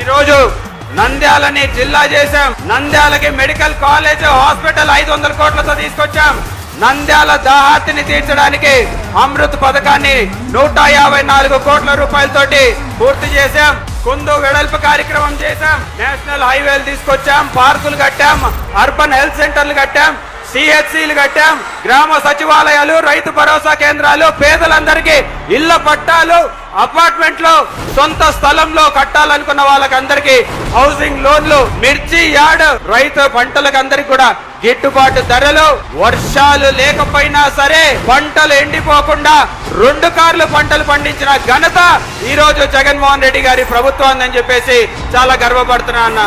ఈరోజు నంద్యాలని జిల్లా చేశాం. నంద్యాలకి మెడికల్ కాలేజ్ హాస్పిటల్ 500 కోట్లతో తీసుకొచ్చాం. నంద్యాల దాహార్తిని తీర్చడానికి అమృత్ పథకాన్ని 154 కోట్ల రూపాయలతోటి పూర్తి చేశాం. కుందు వెడల్పు కార్యక్రమం చేశాం. నేషనల్ హైవేలు తీసుకొచ్చాం. పార్కులు కట్టాం. అర్బన్ హెల్త్ సెంటర్లు కట్టాం. సిహెచ్సిలు కట్టాం. గ్రామ సచివాలయాలు, రైతు భరోసా కేంద్రాలు, పేదలందరికీ ఇళ్ల పట్టాలు, అపార్ట్మెంట్లు, సొంత స్థలంలో కట్టాలనుకున్న వాళ్ళకందరికీ హౌసింగ్ లోన్లు, మిర్చి యార్డ్, రైతు పంటలకు అందరికి కూడా గిట్టుబాటు ధరలు. వర్షాలు లేకపోయినా సరే పంటలు ఎండిపోకుండా 2 కార్లు పంటలు పండించిన ఘనత ఈ రోజు జగన్మోహన్ రెడ్డి గారి ప్రభుత్వం అని చెప్పేసి చాలా గర్వపడుతున్నా అన్న.